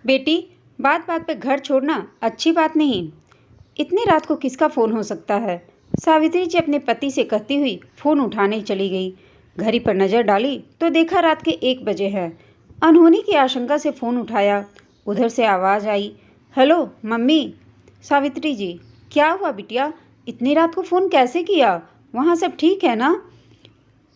बेटी, बात बात पे घर छोड़ना अच्छी बात नहीं। इतनी रात को किसका फ़ोन हो सकता है? सावित्री जी अपने पति से कहती हुई फ़ोन उठाने चली गई। घड़ी पर नज़र डाली तो देखा रात के 1 बजे है। अनहोनी की आशंका से फ़ोन उठाया। उधर से आवाज़ आई, हेलो मम्मी। सावित्री जी, क्या हुआ बिटिया? इतनी रात को फ़ोन कैसे किया? वहाँ सब ठीक है ना?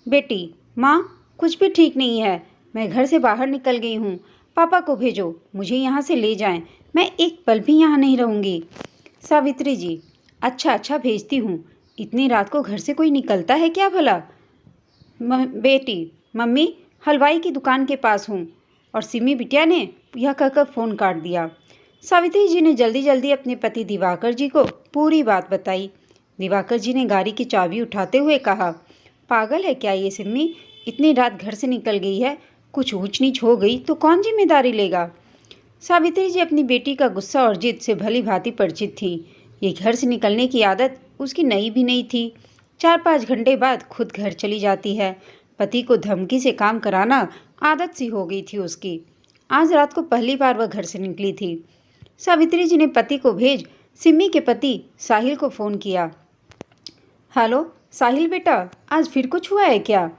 बेटी, माँ, कुछ भी ठीक नहीं है। मैं घर से बाहर निकल गई हूँ। पापा को भेजो, मुझे यहाँ से ले जाएं। मैं एक पल भी यहाँ नहीं रहूँगी। सावित्री जी, अच्छा अच्छा भेजती हूँ। इतनी रात को घर से कोई निकलता है क्या भला? बेटी, मम्मी, हलवाई की दुकान के पास हूँ। और सिमी बिटिया ने यह कहकर फ़ोन काट दिया। सावित्री जी ने जल्दी जल्दी अपने पति दिवाकर जी को पूरी बात बताई। दिवाकर जी ने गाड़ी की चाबी उठाते हुए कहा, पागल है क्या ये सिमी? इतनी रात घर से निकल गई है। कुछ ऊंच नीच हो गई तो कौन जिम्मेदारी लेगा? सावित्री जी अपनी बेटी का गुस्सा और जिद से भली भांति परिचित थी। ये घर से निकलने की आदत उसकी नई भी नहीं थी। 4-5 घंटे बाद खुद घर चली जाती है। पति को धमकी से काम कराना आदत सी हो गई थी उसकी। आज रात को पहली बार वह घर से निकली थी। सावित्री जी ने पति को भेज सिमी के पति साहिल को फ़ोन किया। हेलो साहिल बेटा, आज फिर कुछ हुआ है क्या?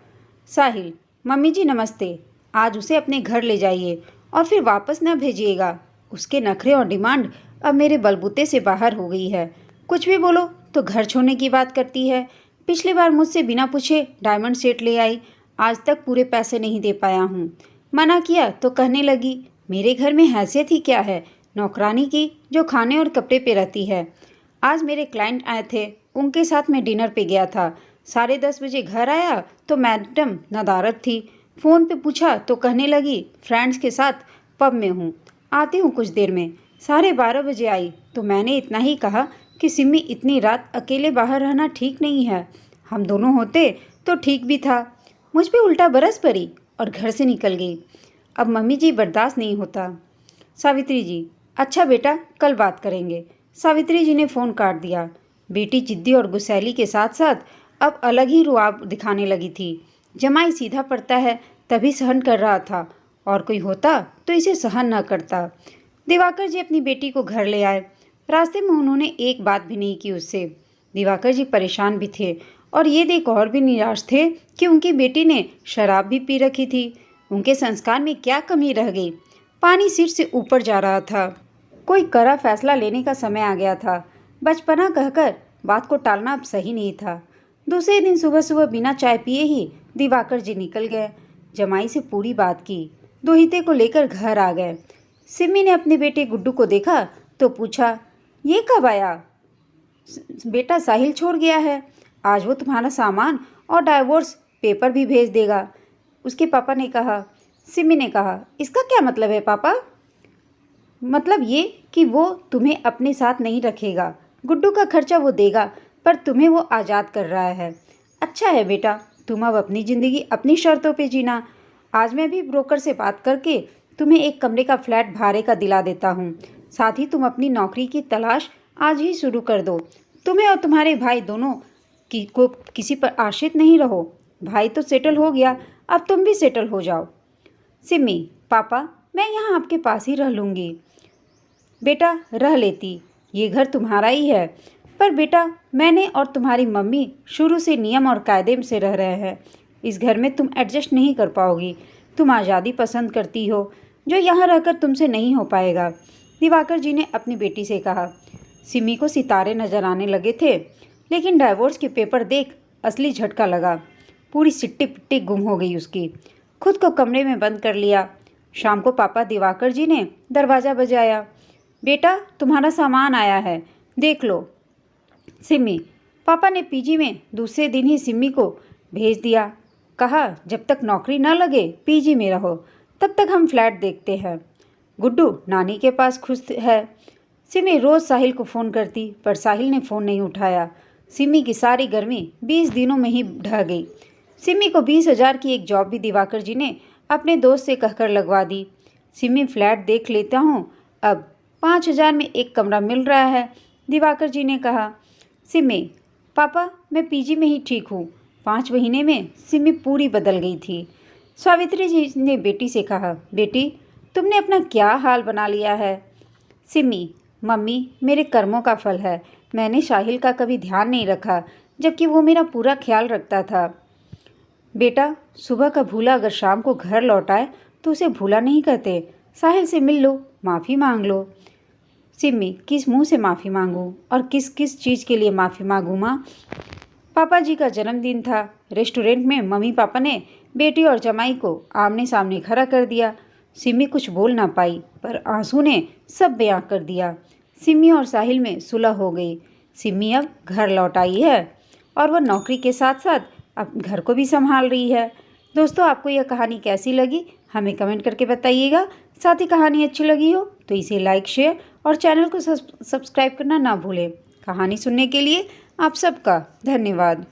साहिल, मम्मी जी नमस्ते। आज उसे अपने घर ले जाइए और फिर वापस न भेजिएगा। उसके नखरे और डिमांड अब मेरे बलबूते से बाहर हो गई है। कुछ भी बोलो तो घर छोड़ने की बात करती है। पिछली बार मुझसे बिना पूछे डायमंड सेट ले आई। आज तक पूरे पैसे नहीं दे पाया हूँ। मना किया तो कहने लगी, मेरे घर में हैसियत ही क्या है, नौकरानी की जो खाने और कपड़े पे रहती है। आज मेरे क्लाइंट आए थे, उनके साथ मैं डिनर पे गया था। 10:30 बजे घर आया तो मैडम नदारद थी। फ़ोन पे पूछा तो कहने लगी, फ्रेंड्स के साथ पब में हूँ, आती हूँ कुछ देर में। 12:30 बजे आई तो मैंने इतना ही कहा कि सिमी इतनी रात अकेले बाहर रहना ठीक नहीं है। हम दोनों होते तो ठीक भी था। मुझ पे उल्टा बरस पड़ी और घर से निकल गई। अब मम्मी जी बर्दाश्त नहीं होता। सावित्री जी, अच्छा बेटा, कल बात करेंगे। सावित्री जी ने फ़ोन काट दिया। बेटी जिद्दी और गुस्सैली के साथ साथ अब अलग ही रुआब दिखाने लगी थी। जमाई सीधा पड़ता है तभी सहन कर रहा था, और कोई होता तो इसे सहन न करता। दिवाकर जी अपनी बेटी को घर ले आए। रास्ते में उन्होंने एक बात भी नहीं की उससे। दिवाकर जी परेशान भी थे और ये देख और भी निराश थे कि उनकी बेटी ने शराब भी पी रखी थी। उनके संस्कार में क्या कमी रह गई? पानी सिर से ऊपर जा रहा था। कोई कड़ा फैसला लेने का समय आ गया था। बचपना कहकर बात को टालना अब सही नहीं था। दूसरे दिन सुबह सुबह बिना चाय पिए ही दिवाकर जी निकल गए। जमाई से पूरी बात की। दोहिते को लेकर घर आ गए। सिमी ने अपने बेटे गुड्डू को देखा तो पूछा, ये कब आया? बेटा साहिल छोड़ गया है। आज वो तुम्हारा सामान और डाइवोर्स पेपर भी भेज देगा, उसके पापा ने कहा। सिमी ने कहा, इसका क्या मतलब है पापा? मतलब ये कि वो तुम्हें अपने साथ नहीं रखेगा। गुड्डू का खर्चा वो देगा, पर तुम्हें वो आज़ाद कर रहा है। अच्छा है बेटा, तुम अब अपनी ज़िंदगी अपनी शर्तों पे जीना। आज मैं भी ब्रोकर से बात करके तुम्हें एक कमरे का फ्लैट भाड़े का दिला देता हूँ। साथ ही तुम अपनी नौकरी की तलाश आज ही शुरू कर दो। तुम्हें और तुम्हारे भाई दोनों को किसी पर आश्रित नहीं रहो। भाई तो सेटल हो गया, अब तुम भी सेटल हो जाओ। सिमी, पापा, मैं यहाँ आपके पास ही रह लूँगी। बेटा रह लेती, ये घर तुम्हारा ही है। पर बेटा, मैंने और तुम्हारी मम्मी शुरू से नियम और कायदे से रह रहे हैं। इस घर में तुम एडजस्ट नहीं कर पाओगी। तुम आज़ादी पसंद करती हो, जो यहाँ रहकर तुमसे नहीं हो पाएगा। दिवाकर जी ने अपनी बेटी से कहा। सिमी को सितारे नजर आने लगे थे, लेकिन डाइवोर्स के पेपर देख असली झटका लगा। पूरी सिट्टी पिट्टी गुम हो गई उसकी। खुद को कमरे में बंद कर लिया। शाम को पापा दिवाकर जी ने दरवाज़ा बजाया। बेटा तुम्हारा सामान आया है, देख लो। सिमी, पापा ने पीजी में दूसरे दिन ही सिमी को भेज दिया। कहा, जब तक नौकरी न लगे पीजी में रहो, तब तक हम फ्लैट देखते हैं। गुड्डू नानी के पास खुश है। सिमी रोज़ साहिल को फ़ोन करती, पर साहिल ने फ़ोन नहीं उठाया। सिमी की सारी गर्मी 20 दिनों में ही ढह गई। सिमी को 20,000 की एक जॉब भी दिवाकर जी ने अपने दोस्त से कहकर लगवा दी। सिमी, फ्लैट देख लेता हूँ, अब 5,000 में एक कमरा मिल रहा है। दिवाकर जी ने कहा। सिमी, पापा मैं पीजी में ही ठीक हूँ। 5 महीने में सिमी पूरी बदल गई थी। सावित्री जी ने बेटी से कहा, बेटी तुमने अपना क्या हाल बना लिया है। सिमी, मम्मी मेरे कर्मों का फल है। मैंने साहिल का कभी ध्यान नहीं रखा, जबकि वो मेरा पूरा ख्याल रखता था। बेटा, सुबह का भूला अगर शाम को घर लौट आए तो उसे भूला नहीं कहते। साहिल से मिल लो, माफ़ी मांग लो। सिमी, किस मुंह से माफ़ी मांगूं और किस किस चीज़ के लिए माफ़ी मांगूं माँ। पापा जी का जन्मदिन था। रेस्टोरेंट में मम्मी पापा ने बेटी और जमाई को आमने सामने खड़ा कर दिया। सिमी कुछ बोल ना पाई, पर आंसू ने सब बयां कर दिया। सिमी और साहिल में सुलह हो गई। सिमी अब घर लौट आई है और वह नौकरी के साथ साथ अब घर को भी संभाल रही है। दोस्तों, आपको यह कहानी कैसी लगी हमें कमेंट करके बताइएगा। साथ ही कहानी अच्छी लगी हो तो इसे लाइक, शेयर और चैनल को सब्सक्राइब करना ना भूलें। कहानी सुनने के लिए आप सबका धन्यवाद।